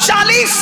40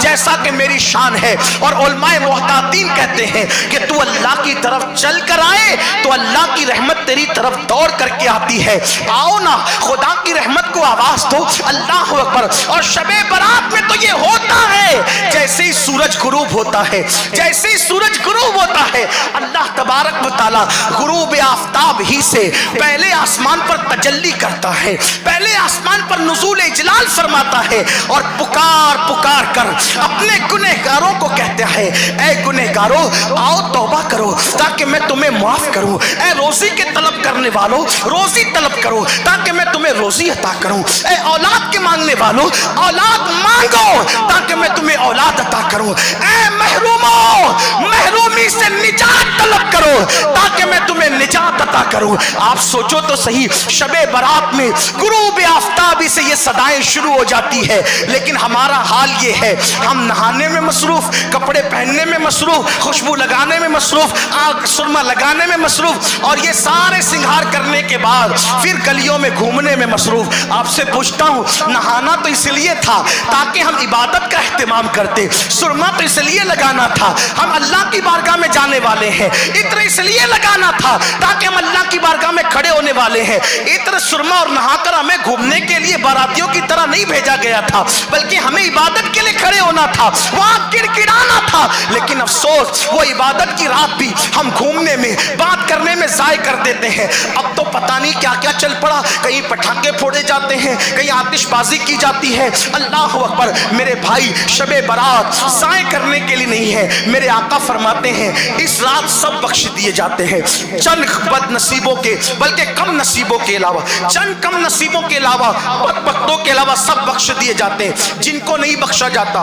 جیسا کہ میری شان ہے. اور علماء محتاطین کہتے ہیں کہ تو اللہ کی طرف چل کر آئے تو اللہ کی رحمت تیری طرف دوڑ کر کے آتی ہے. آؤ نا خدا کی رحمت کو آواز دو, اللہ اکبر. اور شب برات میں تو یہ ہوتا ہے جیسے ہی سورج غروب ہوتا ہے, جیسے ہی سورج غروب ہوتا ہے اللہ تبارک و تعالی غروب آفتاب ہی سے پہلے آسمان پر تجلی کرتا ہے, پہلے آسمان پر نزول اجلال فرماتا ہے اور پکار پکار کر اپنے گنہگاروں کو کہتا ہے اے گنہگاروں آؤ توبہ کرو تاکہ میں تمہیں معاف کروں. اے روزی کے طلب کرنے والوں روزی طلب کرو تاکہ میں تمہیں روزی عطا کروں. اے اولاد کے مانگنے والوں اولاد مانگو تاکہ میں تمہیں اولاد عطا کروں. اے محروموں محرومی سے نجات طلب کرو تاکہ میں تمہیں نجات عطا کروں. آپ سوچو تو صحیح, شب برات میں غروب آفتابی سے یہ صدائیں شروع ہو جاتی ہے, لیکن ہمارا حال یہ ہے ہم نہانے میں مصروف, کپڑے پہننے میں مصروف, خوشبو لگانے میں مصروف, آنکھ سرما لگانے میں مصروف, اور یہ سارے سنگھار کرنے کے بعد پھر گلیوں میں گھومنے میں مصروف. آپ سے پوچھتا ہوں نہانا تو اس لیے تھا تاکہ ہم عبادت کا اہتمام کرتے, سرما تو اس لیے لگانا تھا ہم اللہ کی بارگاہ میں جانے والے ہیں, عطر اس لیے لگانا تھا تاکہ ہم اللہ کی بارگاہ میں کھڑے ہونے والے ہیں. عطر سرما اور نہا کر ہمیں گھومنے کے لیے باراتیوں کی طرح نہیں بھیجا گیا تھا, بلکہ ہمیں عبادت کے لیے کھڑے ہونا تھا, وہاں گڑگڑانا تھا. لیکن افسوس وہ عبادت کی رات بھی ہم گھومنے میں بات کرنے میں ضائع کر دیتے ہیں. اب تو پتہ نہیں کیا کیا چل پڑا, کہیں پٹاخے پھوڑے جاتے ہیں, کہیں آتش بازی کی جاتی ہے. اللہ اکبر. میرے بھائی شب برات ضائع کرنے کے لیے نہیں ہے. میرے آقا فرماتے ہیں اس رات سب بخش دیے جاتے ہیں, چند بد نصیبوں کے بلکہ کم نصیبوں کے علاوہ, چند کم نصیبوں کے علاوہ بدبختوں کے علاوہ سب بخش دیے جاتے ہیں. جن کو نہیں بخشا جاتا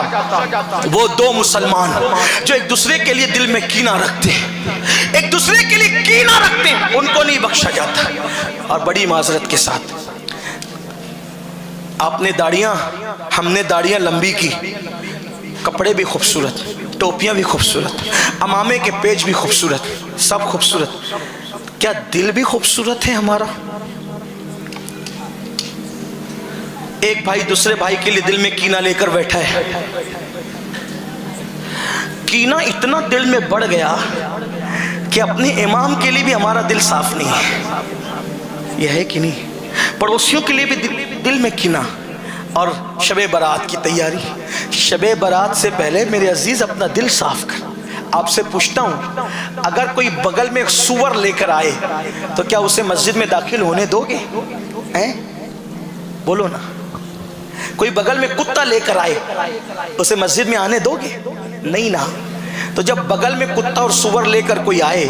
وہ دو مسلمان جو ایک دوسرے کے لیے دل میں کینہ رکھتے ہیں, ایک دوسرے کے لیے کینہ رکھتے ہیں, ان کو نہیں بخشا جاتا. اور بڑی معذرت کے ساتھ آپ نے داڑیاں ہم نے داڑیاں لمبی کی, کپڑے بھی خوبصورت, ٹوپیاں بھی خوبصورت, امامے کے پیج بھی خوبصورت, سب خوبصورت, کیا دل بھی خوبصورت ہے ہمارا؟ ایک بھائی دوسرے بھائی کے لیے دل میں کینہ لے کر بیٹھا ہے, کینہ اتنا دل میں بڑھ گیا کہ اپنے امام کے لیے بھی ہمارا دل صاف نہیں ہے. یہ ہے کہ نہیں؟ پڑوسیوں کے لیے بھی دل میں کینہ. اور شب برات کی تیاری, شب برات سے پہلے میرے عزیز اپنا دل صاف کر. آپ سے پوچھتا ہوں اگر کوئی بغل میں سور لے کر آئے تو کیا اسے مسجد میں داخل ہونے دو گے؟ بولو نا. کوئی بغل میں کتا لے کر آئے اسے مسجد میں آنے دو گے؟ نہیں نا. تو جب بغل میں کتا اور سور لے کر کوئی آئے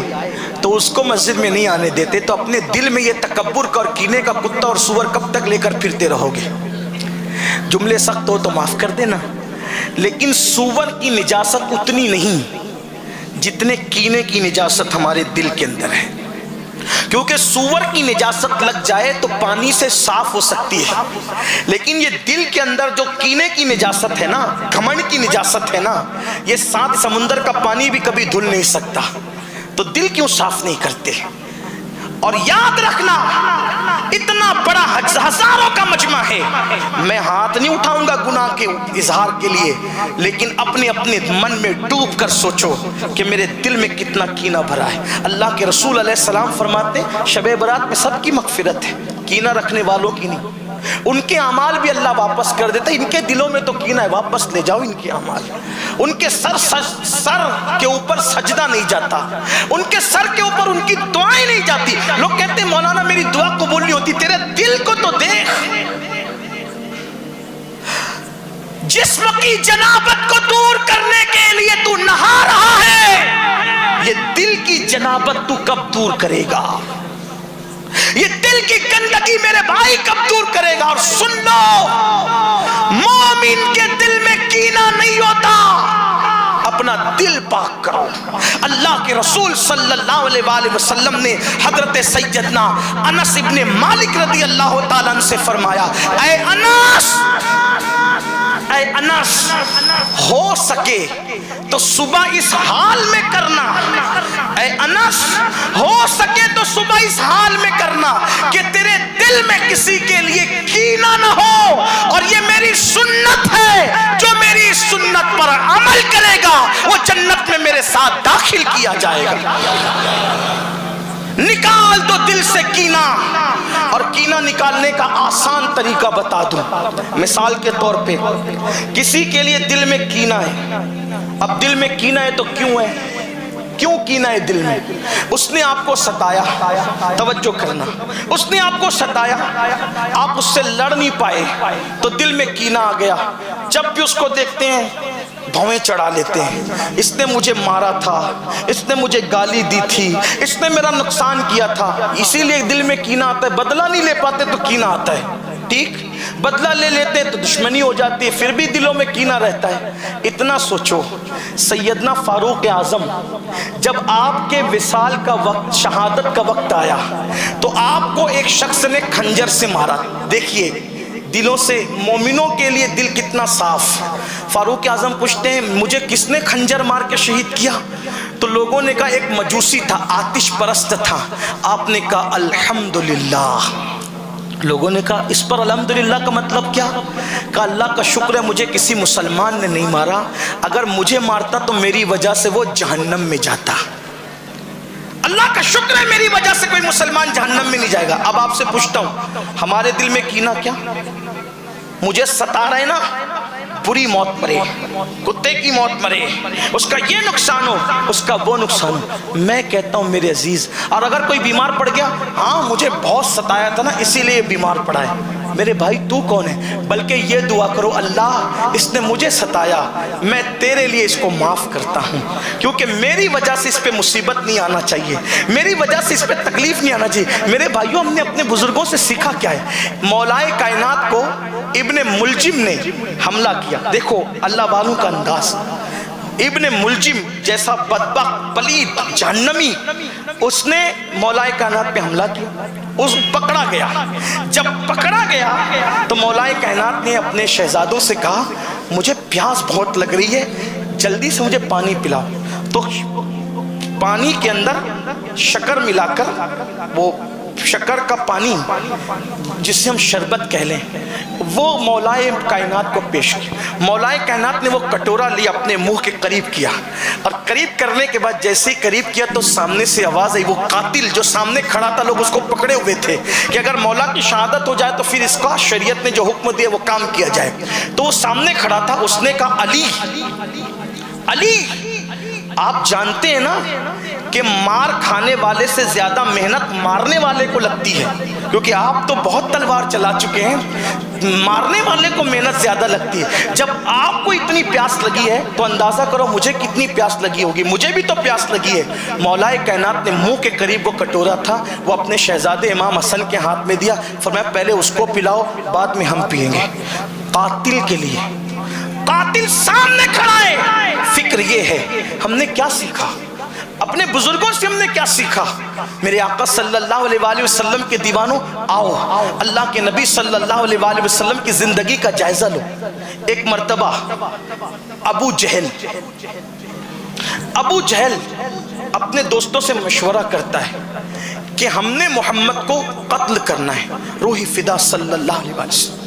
تو اس کو مسجد میں نہیں آنے دیتے, تو اپنے دل میں یہ تکبر کا اور کینے کا کتا اور سور کب تک لے کر پھرتے رہو گے؟ جملے سخت ہو تو معاف کر دینا, لیکن سور کی نجاست اتنی نہیں جتنے کینے کی نجاست ہمارے دل کے اندر ہے. کیونکہ سور کی نجاست لگ جائے تو پانی سے صاف ہو سکتی ہے, لیکن یہ دل کے اندر جو کینے کی نجاست ہے نا, گھمنڈ کی نجاست ہے نا, یہ 7 سمندر کا پانی بھی کبھی دھل نہیں سکتا. تو دل کیوں صاف نہیں کرتے؟ اور یاد رکھنا اتنا بڑا ہزاروں کا مجمع ہے, میں ہاتھ نہیں اٹھاؤں گا گناہ کے اظہار کے لیے, لیکن اپنے اپنے من میں ڈوب کر سوچو کہ میرے دل میں کتنا کینہ بھرا ہے. اللہ کے رسول علیہ السلام فرماتے شب برات میں سب کی مغفرت ہے, کینہ رکھنے والوں کی نہیں. ان کے اعمال بھی اللہ واپس کر دیتا ہے. ان کے دلوں میں تو کینہ ہے, واپس لے جاؤ ان کے اعمال. ان کے سر کے اوپر سجدہ نہیں جاتا, ان کے سر کے اوپر ان کی دعائیں نہیں جاتی. لوگ کہتے ہیں مولانا میری دعا قبول نہیں ہوتی. تیرے دل کو تو دیکھ, جسم کی جنابت کو دور کرنے کے لیے تو نہا رہا ہے, یہ دل کی جنابت تو کب دور کرے گا؟ یہ دل کی گندگی میرے بھائی کب دور کرے گا؟ اور سن لو, مومن کے دل میں کینہ نہیں ہوتا, اپنا دل پاک کرو. اللہ کے رسول صلی اللہ علیہ وآلہ وسلم نے حضرت سیدنا انس ابن مالک رضی اللہ تعالیٰ عنہ سے فرمایا, اے انس اے انس ہو سکے تو صبح اس حال میں کرنا، اے انس ہو سکے تو صبح اس حال میں کرنا کہ تیرے دل میں کسی کے لیے کینہ نہ ہو، اور یہ میری سنت ہے، جو میری سنت پر عمل کرے گا وہ جنت میں میرے ساتھ داخل کیا جائے گا۔ نکال دو دل سے کینہ، اور کینہ نکالنے کا آسان طریقہ بتا دوں۔ مثال کے طور پہ کسی کے لیے دل میں کینہ ہے، اب دل میں کینہ ہے تو کیوں ہے؟ کیوں کینہ ہے دل میں؟ اس نے آپ کو ستایا، توجہ کرنا، اس نے آپ کو ستایا، آپ اس سے لڑ نہیں پائے تو دل میں کینہ آ گیا۔ جب بھی اس کو دیکھتے ہیں بھویں چڑھا لیتے ہیں، اس نے مجھے مارا تھا، اس نے مجھے گالی دی تھی، اس نے میرا نقصان کیا تھا، اسی لیے دل میں کینہ آتا ہے۔ بدلہ نہیں لے پاتے تو کینہ آتا ہے، ٹھیک؟ بدلہ لے لیتے تو دشمنی ہو جاتی ہے، پھر بھی دلوں میں کینہ رہتا ہے۔ اتنا سوچو، سیدنا فاروق اعظم جب آپ کے وصال کا وقت، شہادت کا وقت آیا تو آپ کو ایک شخص نے کھنجر سے مارا۔ دیکھیے دلوں سے، مومنوں کے لیے دل کتنا صاف۔ فاروق اعظم پوچھتے ہیں مجھے کس نے کھنجر مار کے شہید کیا؟ تو لوگوں نے کہا ایک مجوسی تھا، آتش پرست تھا۔ آپ نے کہا الحمدللہ۔ لوگوں نے کہا اس پر الحمدللہ کا مطلب کیا؟ کہا اللہ کا شکر ہے مجھے کسی مسلمان نے نہیں مارا، اگر مجھے مارتا تو میری وجہ سے وہ جہنم میں جاتا۔ اللہ کا شکر ہے میری وجہ سے کوئی مسلمان جہنم میں نہیں جائے گا۔ اب آپ سے پوچھتا ہوں ہمارے دل میں کینہ کیا؟ مجھے ستا رہے نا، بری موت مرے، کتے کی موت مرے، اس کا یہ نقصان ہو، اس کا وہ نقصان ہو۔ میں کہتا ہوں میرے عزیز، اور اگر کوئی بیمار پڑ گیا، ہاں مجھے بہت ستایا تھا نا اسی لیے بیمار پڑا ہے، میرے بھائی تو کون ہے؟ بلکہ یہ دعا کرو اللہ اس نے مجھے ستایا، میں تیرے لیے اس کو معاف کرتا ہوں، کیونکہ میری وجہ سے اس پہ مصیبت نہیں آنا چاہیے، میری وجہ سے اس پہ تکلیف نہیں آنا چاہیے۔ میرے بھائیوں ہم نے اپنے بزرگوں سے سیکھا کیا ہے؟ مولا کائنات کو ابن ملجم نے حملہ کیا، دیکھو اللہ والوں کا انداز۔ ابن ملجم جیسا بدبخت، پلید، جہنمی، اس نے مولا کائنات پہ حملہ کیا، اس پکڑا گیا۔ جب پکڑا گیا تو مولا کائنات نے اپنے شہزادوں سے کہا مجھے پیاس بہت لگ رہی ہے، جلدی سے مجھے پانی پلاؤ۔ تو پانی کے اندر شکر ملا کر، وہ شکر کا پانی جسے ہم شربت کہہ لیں، وہ مولا کائنات کو پیش کیا۔ مولا کائنات نے وہ کٹورا لیا، اپنے منہ کے قریب کیا، اور قریب کرنے کے بعد جیسے ہی قریب کیا تو سامنے سے آواز آئی۔ وہ قاتل جو سامنے کھڑا تھا، لوگ اس کو پکڑے ہوئے تھے کہ اگر مولا کی شہادت ہو جائے تو پھر اس کا شریعت نے جو حکم دیا وہ کام کیا جائے۔ تو وہ سامنے کھڑا تھا، اس نے کہا علی علی، آپ جانتے ہیں نا کہ مار کھانے والے سے زیادہ محنت مارنے والے کو لگتی ہے، کیونکہ آپ تو بہت تلوار چلا چکے ہیں، مارنے والے کو محنت زیادہ لگتی ہے۔ جب آپ کو اتنی پیاس لگی ہے تو اندازہ کرو مجھے کتنی پیاس لگی ہوگی، مجھے بھی تو پیاس لگی ہے۔ مولا کائنات نے منہ کے قریب وہ کٹورا تھا، وہ اپنے شہزادے امام حسن کے ہاتھ میں دیا، فرمایا پہلے اس کو پلاؤ، بعد میں ہم پئیں گے۔ قاتل کے لیے، قاتل سامنے کھڑا ہے، فکر یہ ہے ہم نے کیا سیکھا، اپنے بزرگوں سے ہم نے کیا سیکھا؟ میرے آقا صلی اللہ علیہ وآلہ وسلم کے دیوانوں، آؤ اللہ کے نبی صلی اللہ علیہ وآلہ وسلم کی زندگی کا جائزہ لو۔ ایک مرتبہ ابو جہل اپنے دوستوں سے مشورہ کرتا ہے کہ ہم نے محمد کو قتل کرنا ہے، روح فدا صلی اللہ علیہ وآلہ وسلم،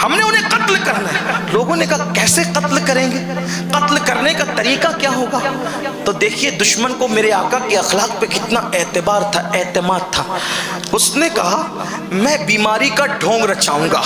ہم نے انہیں قتل کرنا ہے۔ لوگوں نے کہا کیسے قتل کریں گے، قتل کرنے کا طریقہ کیا ہوگا؟ تو دیکھیے دشمن کو میرے آقا کے اخلاق پہ کتنا اعتبار تھا، اعتماد تھا۔ اس نے کہا میں بیماری کا ڈھونگ رچاؤں گا،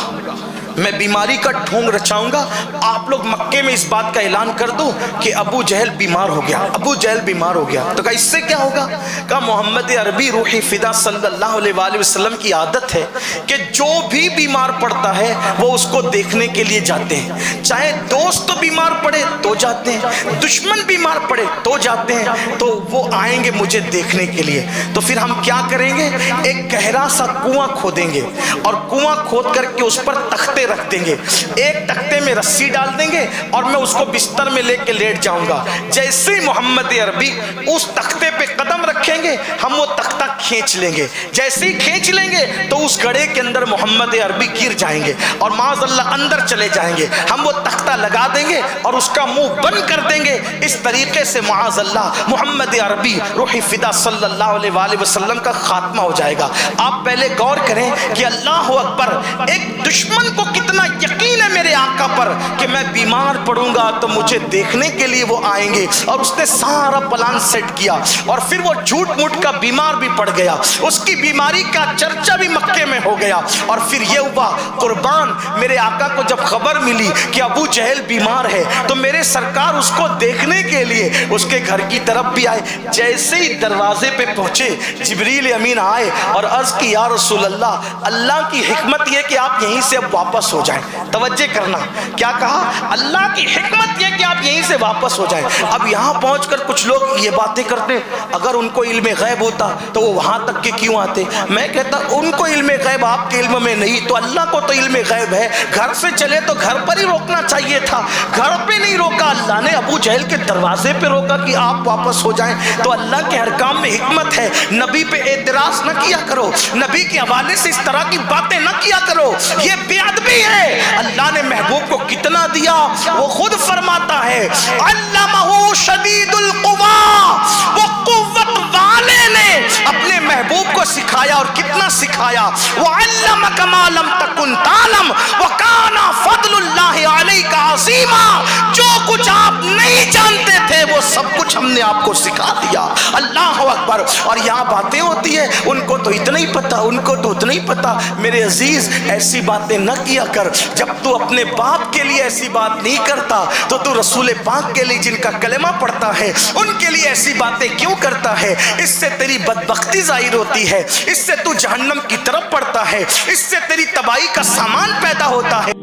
میں بیماری کا ڈھونگ رچاؤں گا، آپ لوگ مکے میں اس بات کا اعلان کر دو کہ ابو جہل بیمار ہو گیا، ابو جہل بیمار ہو گیا۔ تو کہا اس سے کیا ہوگا؟ کہا محمد عربی روح فدا صلی اللہ علیہ وآلہ وسلم کی عادت ہے کہ جو بھی بیمار پڑتا ہے وہ اس کو دیکھنے کے لیے جاتے ہیں، چاہے دوست بیمار پڑے تو جاتے ہیں، دشمن بیمار پڑے تو جاتے ہیں، تو وہ آئیں گے مجھے دیکھنے کے لیے۔ تو پھر ہم کیا کریں گے؟ ایک گہرا سا کنواں کھودیں گے، اور کنواں کھود کر کے اس پر تختے رکھ دیں گے، ایک تختے میں رسی ڈال دیں گے اور میں اس کو بستر میں لے کے لیٹ جاؤں گا۔ جیسے ہی محمد عربی اس تختے پہ قدم رکھیں گے گے ہم وہ تختہ کھینچ لیں گے، جیسے ہی کھینچ لیں گے تو اس گڑھے کے اندر محمد عربی گر جائیں گے اور معاذ اللہ اندر چلے جائیں گے، ہم وہ تختہ لگا دیں گے اور اس کا منہ بند کر دیں گے۔ اس طریقے سے معاذ اللہ محمد عربی روح فدا صلی اللہ علیہ وآلہ وسلم کا خاتمہ ہو جائے گا۔ آپ پہلے غور کریں کہ اللہ اکبر، ایک دشمن کو کتنا یقین ہے میرے آقا پر کہ میں بیمار پڑوں گا تو مجھے دیکھنے کے لیے وہ آئیں گے، اور اس نے سارا پلان سیٹ کیا، اور پھر وہ جھوٹ موٹ کا بیمار بھی پڑ گیا، اس کی بیماری کا چرچا بھی مکے میں ہو گیا، اور پھر یہ ہوا قربان میرے آقا کو جب خبر ملی کہ ابو جہل بیمار ہے تو میرے سرکار اس کو دیکھنے کے لیے اس کے گھر کی طرف بھی آئے۔ جیسے ہی دروازے پہ پہنچے جبریل امین آئے اور عرض کی یا رسول اللہ، اللہ کی حکمت یہ کہ آپ یہیں سے اب واپس ہو جائیں۔ توجہ کرنا، کیا کہا؟ اللہ کی حکمت یہ کہ آپ یہیں سے واپس ہو جائیں۔ اب یہاں پہنچ کر کچھ لوگ یہ باتیں کرتے، اگر ان کو علم غیب ہوتا تو وہ وہاں تک کے کیوں آتے؟ میں کہتا ان کو علم غیب آپ کے علم میں نہیں، تو اللہ کو تو علم غیب ہے، گھر سے چلے تو گھر پر ہی روکنا چاہیے تھا، گھر پہ نہیں روکا، اللہ نے ابو جہل کے دروازے پہ روکا کہ آپ واپس ہو جائیں۔ تو اللہ کے ہر کام میں حکمت ہے، نبی پہ اعتراض نہ کیا کرو، نبی کے حوالے سے اس طرح کی باتیں نہ کیا کرو، یہ بے ادبی ہے۔ اللہ نے محبوب کو کتنا دیا وہ خود فرماتا ہے، علمہ شدید القوا، وہ قوت والے نے اپنے محبوب کو سکھایا، اور کتنا سکھایا، وعلمک ما لم تکن تعلم وکان فضل اللہ علیک عظیما، جو کچھ آپ نہیں جانتے تھے وہ سب کچھ ہم نے آپ کو سکھا دیا۔ اللہ اکبر۔ اور یہاں باتیں ہوتی ہیں، ان کو تو اتنا ہی پتا، ان کو تو اتنا ہی پتا۔ میرے عزیز ایسی باتیں نہ کیا کر، جب تو اپنے باپ کے لیے ایسی بات نہیں کرتا تو رسول پاک کے لیے جن کا کلمہ پڑھتا ہے ان کے لیے ایسی باتیں کیوں کرتا ہے؟ اس سے تیری بدبختی ظاہر ہوتی ہے، اس سے تو جہنم کی طرف پڑتا ہے، اس سے تیری تباہی کا سامان پیدا ہوتا ہے۔